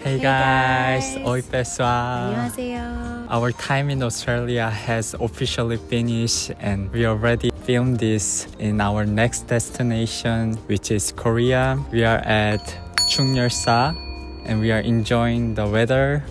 Hey guys, oi pessoal. 안녕하세요. Our time in Australia has officially finished and we already filmed this in our next destination, which is Korea. We are at Chungnyeolsa and we are enjoying the weather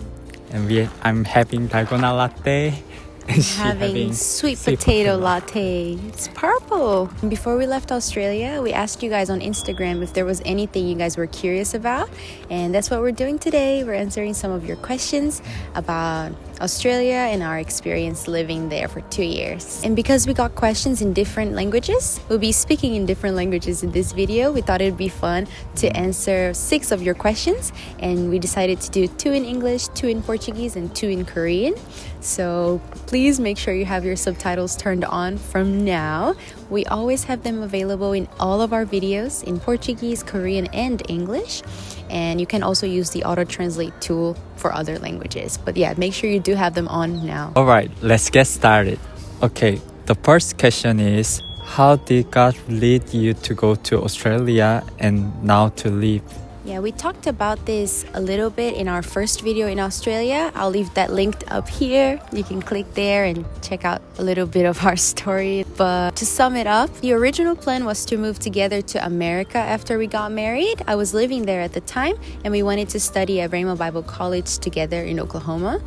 and I'm having dalgona latte. And she Having sweet potato latte. It's purple. Before we left Australia, we asked you guys on Instagram if there was anything you guys were curious about. And that's what we're doing today. We're answering some of your questions about Australia and our experience living there for 2 years. And because we got questions in different languages, we'll be speaking in different languages in this video. We thought it'd be fun to answer 6 of your questions. And we decided to do 2 in English, 2 in Portuguese, and 2 in Korean. So please make sure you have your subtitles turned on from now. We always have them available in all of our videos in Portuguese, Korean, and English. And you can also use the auto-translate tool for other languages. But yeah, make sure you do have them on now. Alright, let's get started. Okay, the first question is, how did God lead you to go to Australia and now to live? Yeah, we talked about this a little bit in our first video in Australia. I'll leave that linked up here. You can click there and check out a little bit of our story. But to sum it up, the original plan was to move together to America after we got married. I was living there at the time and we wanted to study at Rhema Bible College together in Oklahoma.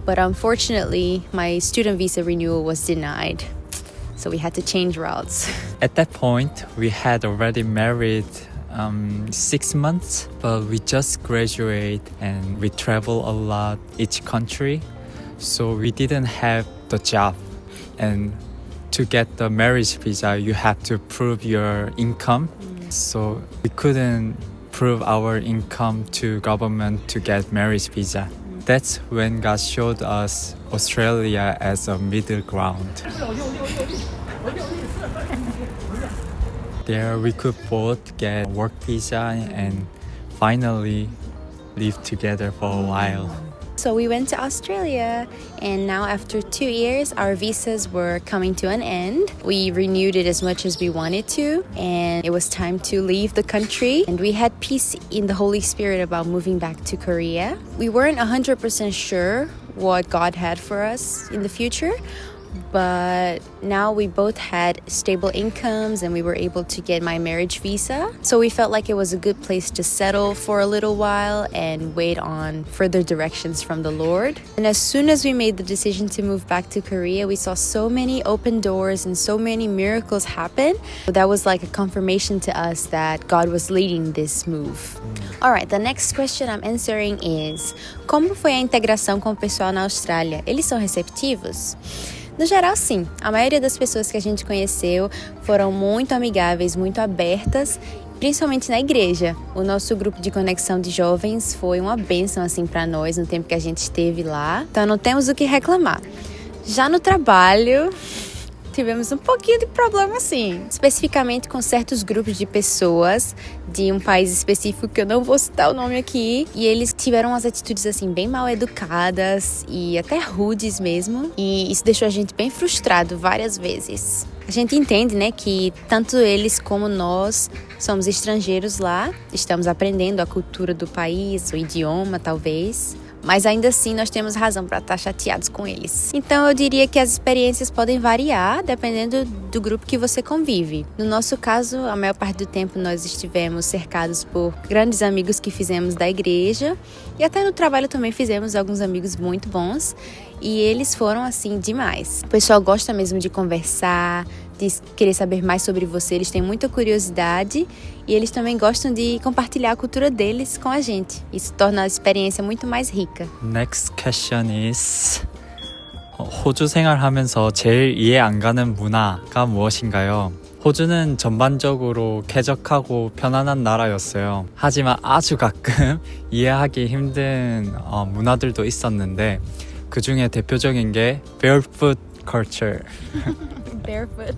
But unfortunately, my student visa renewal was denied. So we had to change routes. At that point, we had already married 6 months, but we just graduate and we travel a lot each country, so we didn't have the job. And to get the marriage visa you have to prove your income, so we couldn't prove our income to government to get marriage visa. That's when God showed us Australia as a middle ground. There we could both get work visa and finally live together for a while. So we went to Australia, and now after 2 years, our visas were coming to an end. We renewed it as much as we wanted to, and it was time to leave the country. And we had peace in the Holy Spirit about moving back to Korea. We weren't 100% sure what God had for us in the future, but now we both had stable incomes and we were able to get my marriage visa. So we felt like it was a good place to settle for a little while and wait on further directions from the Lord. And as soon as we made the decision to move back to Korea, we saw so many open doors and so many miracles happen. That was like a confirmation to us that God was leading this move. Alright, the next question I'm answering is: como foi a integração com o pessoal na Austrália? Eles são receptivos? No geral, sim. A maioria das pessoas que a gente conheceu foram muito amigáveis, muito abertas, principalmente na igreja. O nosso grupo de conexão de jovens foi uma bênção assim para nós no tempo que a gente esteve lá. Então não temos o que reclamar. Já no trabalho, tivemos um pouquinho de problema assim, especificamente com certos grupos de pessoas de um país específico que eu não vou citar o nome aqui, e eles tiveram umas atitudes assim bem mal educadas e até rudes mesmo, e isso deixou a gente bem frustrado várias vezes. A gente entende, né, que tanto eles como nós somos estrangeiros lá, estamos aprendendo a cultura do país, o idioma talvez, mas ainda assim nós temos razão para estar chateados com eles. Então eu diria que as experiências podem variar dependendo do grupo que você convive. No nosso caso, a maior parte do tempo nós estivemos cercados por grandes amigos que fizemos da igreja, e até no trabalho também fizemos alguns amigos muito bons, e eles foram assim demais. O pessoal gosta mesmo de conversar, de querer saber mais sobre você, eles têm muita curiosidade e eles também gostam de compartilhar a cultura deles com a gente. Isso torna a experiência muito mais rica. Next question is, 호주 생활하면서 제일 이해 안 가는 문화가 무엇인가요? 호주는 전반적으로 쾌적하고 편안한 나라였어요. 하지만 아주 가끔 이해하기 힘든 문화들도 있었는데 그 중에 대표적인 게 barefoot culture. Barefoot.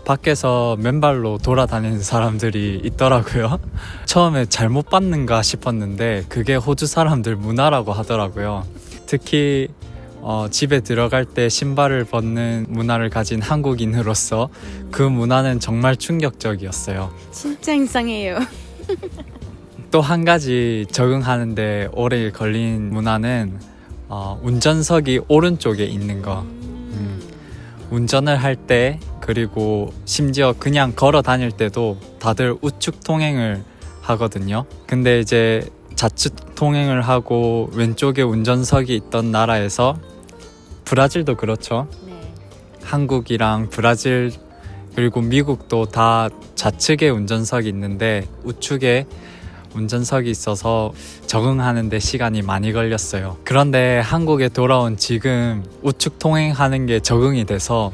밖에서 맨발로 돌아다니는 사람들이 있더라고요. 처음에 잘못 봤는가 싶었는데 그게 호주 사람들 문화라고 하더라고요. 특히 집에 들어갈 때 신발을 벗는 문화를 가진 한국인으로서 그 문화는 정말 충격적이었어요. 진짜 이상해요. 또 한 가지 적응하는데 오래 걸린 문화는 운전석이 오른쪽에 있는 거. 운전을 할 때 그리고 심지어 그냥 걸어 다닐 때도 다들 우측 통행을 하거든요. 근데 이제 좌측 통행을 하고 왼쪽에 운전석이 있던 나라에서 브라질도 그렇죠. 네. 한국이랑 브라질 그리고 미국도 다 좌측에 운전석이 있는데 우측에 운전석이 있어서 적응하는 데 시간이 많이 걸렸어요. 그런데 한국에 돌아온 지금 우측 통행하는 게 적응이 돼서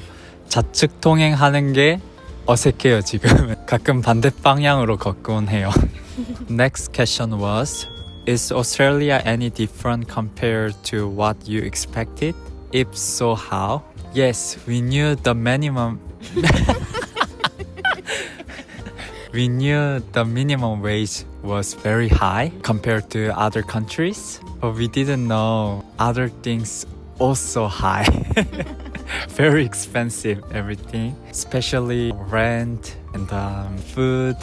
좌측 통행하는 게 어색해요 지금. 가끔 반대 방향으로 걷곤 해요. Next question was, is Australia any different compared to what you expected? If so, how? Yes, we knew the minimum we knew the minimum wage was very high compared to other countries, but we didn't know other things also high. Very expensive everything, especially rent and food.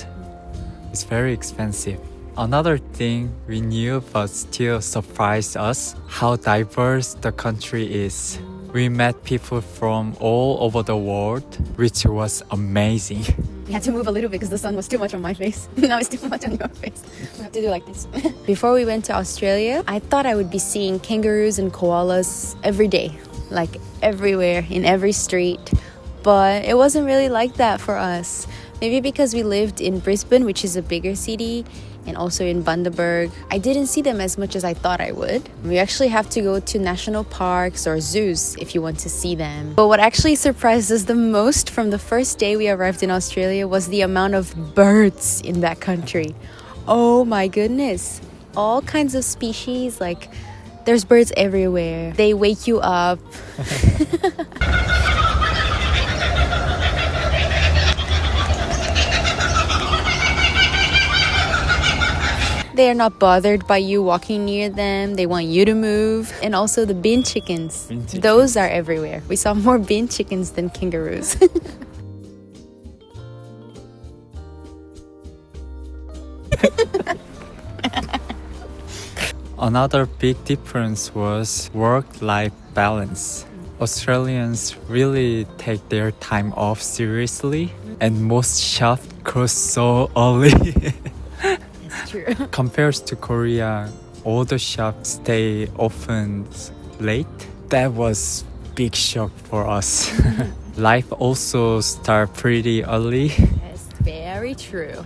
It's very expensive. Another thing we knew but still surprised us, how diverse the country is. We met people from all over the world, which was amazing. I had to move a little bit because the sun was too much on my face. Now it's too much on your face. I have to do like this. Before we went to Australia, I thought I would be seeing kangaroos and koalas every day, like everywhere, in every street. But it wasn't really like that for us. Maybe because we lived in Brisbane, which is a bigger city, and also in Bundaberg. I didn't see them as much as I thought I would. We actually have to go to national parks or zoos if you want to see them. But what actually surprised us the most from the first day we arrived in Australia was the amount of birds in that country. Oh my goodness. All kinds of species, like there's birds everywhere. They wake you up. They are not bothered by you walking near them. They want you to move. And also the bin chickens. Those are everywhere. We saw more bin chickens than kangaroos. Another big difference was work-life balance. Australians really take their time off seriously, and most shops close so early. It's true. Compared to Korea, all the shops stay open late. That was big shock for us. Life also start pretty early. Yes, very true.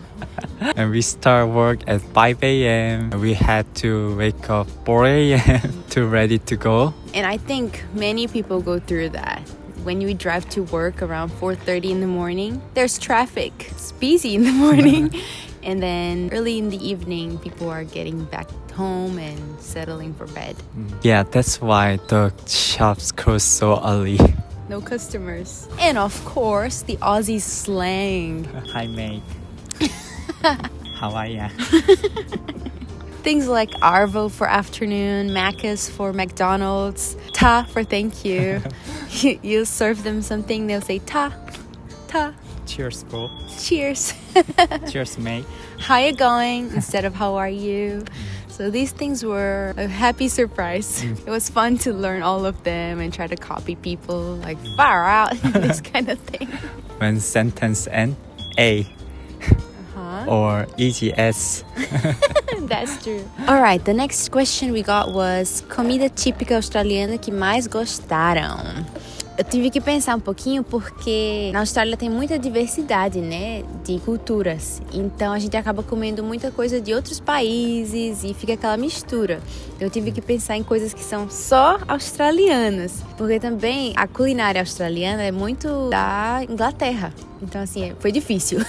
And we start work at 5 a.m. We had to wake up 4 a.m. to ready to go. And I think many people go through that. When you drive to work around 4:30 in the morning, there's traffic. It's busy in the morning. And then early in the evening, people are getting back home and settling for bed. Yeah, that's why the shops close so early. No customers. And of course, the Aussie slang. Hi, mate. How are ya? Things like Arvo for afternoon, Macca's for McDonald's, Ta for thank you. You serve them something, they'll say Ta, Ta. Cheers, bro. Cheers. Cheers, mate. How you going instead of how are you? So these things were a happy surprise. It was fun to learn all of them and try to copy people, like far out, this kind of thing. When sentence end, A or EGS. That's true. Alright, the next question we got was comida típica australiana que mais gostaram. Eu tive que pensar um pouquinho porque na Austrália tem muita diversidade, né, de culturas. Então a gente acaba comendo muita coisa de outros países e fica aquela mistura. Eu tive que pensar em coisas que são só australianas, porque também a culinária australiana é muito da Inglaterra. Então assim, foi difícil.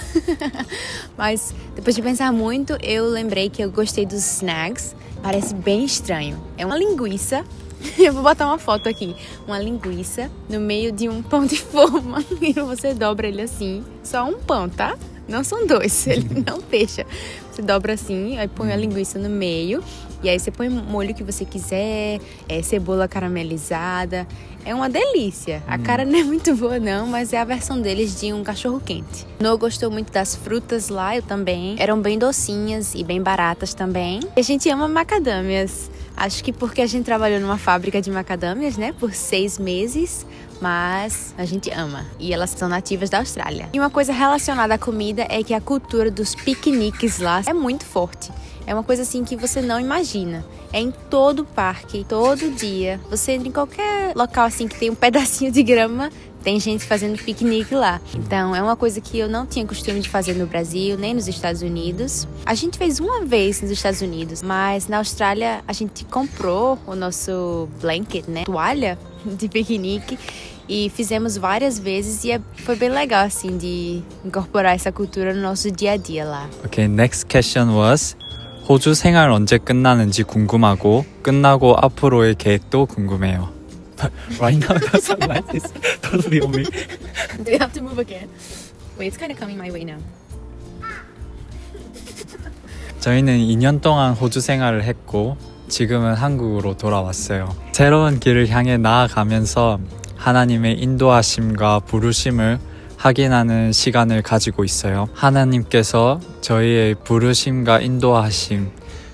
Mas depois de pensar muito, eu lembrei que eu gostei dos snags. Parece bem estranho. É uma linguiça. Eu vou botar uma foto aqui. Uma linguiça no meio de um pão de forma. E você dobra ele assim. Só um pão, tá? Não são dois. Ele não fecha. Você dobra assim, aí põe a linguiça no meio. E aí você põe o molho que você quiser, cebola caramelizada. É uma delícia. A cara não é muito boa não, mas é a versão deles de um cachorro quente. Noah gostou muito das frutas lá, eu também. Eram bem docinhas e bem baratas também. E a gente ama macadâmias. Acho que porque a gente trabalhou numa fábrica de macadâmias, né, por 6 meses. Mas a gente ama. E elas são nativas da Austrália. E uma coisa relacionada à comida é que a cultura dos piqueniques lá é muito forte. É uma coisa assim que você não imagina. É em todo o parque, todo dia. Você entra em qualquer local assim que tem um pedacinho de grama, tem gente fazendo piquenique lá. Então é uma coisa que eu não tinha costume de fazer no Brasil, nem nos Estados Unidos. A gente fez uma vez nos Estados Unidos, mas na Austrália a gente comprou o nosso blanket, né? Toalha de piquenique. E fizemos várias vezes e foi bem legal assim de incorporar essa cultura no nosso dia a dia lá. Okay, next question was 호주 생활 언제 끝나는지 궁금하고 끝나고 앞으로의 계획도 궁금해요. Right now it doesn't like this. Totally on me. Do you have to move again? Wait, it's kind of coming my way now. 저희는 2년 동안 호주 생활을 했고 지금은 한국으로 돌아왔어요. 새로운 길을 향해 나아가면서 하나님의 인도하심과 부르심을 확인하는 시간을 가지고 있어요. 하나님께서 저희의 부르심과 인도하심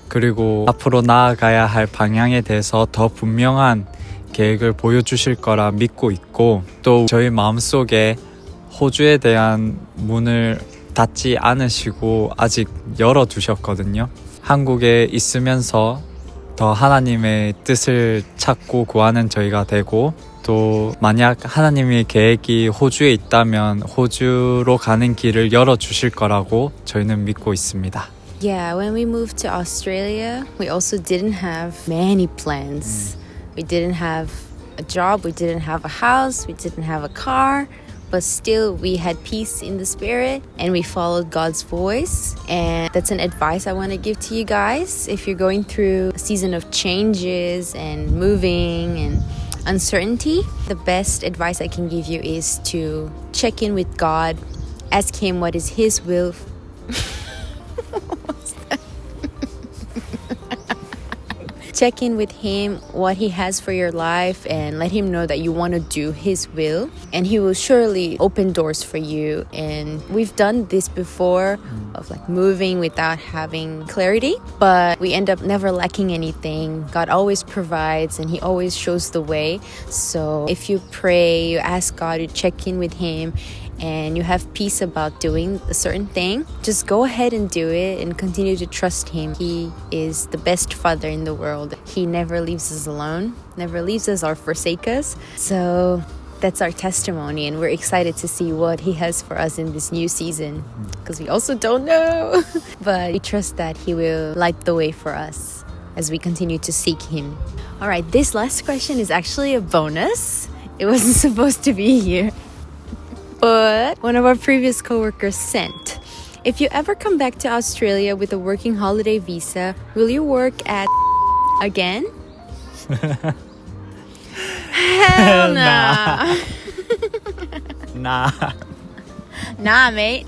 그리고 앞으로 나아가야 할 방향에 대해서 더 분명한 계획을 보여주실 거라 믿고 있고 또 저희 마음속에 호주에 대한 문을 닫지 않으시고 아직 열어두셨거든요. 한국에 있으면서 더 하나님의 뜻을 찾고 구하는 저희가 되고 또 만약 하나님의 계획이 호주에 있다면 호주로 가는 길을 열어주실 거라고 저희는 믿고 있습니다. Yeah, when we moved to Australia, we also didn't have many plans. We didn't have a job, we didn't have a house, we didn't have a car, but still we had peace in the spirit and we followed God's voice. And that's an advice I want to give to you guys. If you're going through a season of changes and moving and uncertainty, the best advice I can give you is to check in with God, ask Him what is His will. Check in with Him, what He has for your life, and let Him know that you want to do His will. And He will surely open doors for you. And we've done this before of like moving without having clarity, but we end up never lacking anything. God always provides and He always shows the way. So if you pray, you ask God, you check in with Him, and you have peace about doing a certain thing, just go ahead and do it and continue to trust Him. He is the best Father in the world. He never leaves us alone, never leaves us or forsake us. So that's our testimony, and we're excited to see what He has for us in this new season, because we also don't know. But we trust that He will light the way for us as we continue to seek Him. All right, this last question is actually a bonus. It wasn't supposed to be here, but one of our previous coworkers sent. If you ever come back to Australia with a working holiday visa, will you work at again? Hell nah. Nah. Nah, mate.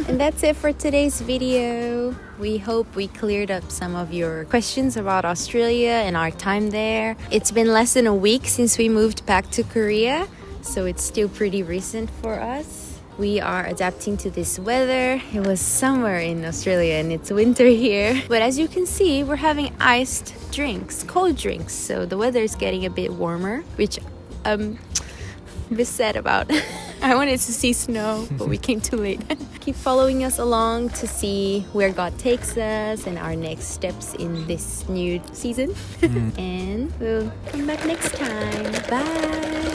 And that's it for today's video. We hope we cleared up some of your questions about Australia and our time there. It's been less than a week since we moved back to Korea, so it's still pretty recent for us. We are adapting to this weather. It was summer in Australia and it's winter here. But as you can see, we're having iced drinks, cold drinks. So the weather is getting a bit warmer, which I'm a bit sad about. I wanted to see snow, but we came too late. Keep following us along to see where God takes us and our next steps in this new season. And we'll come back next time. Bye.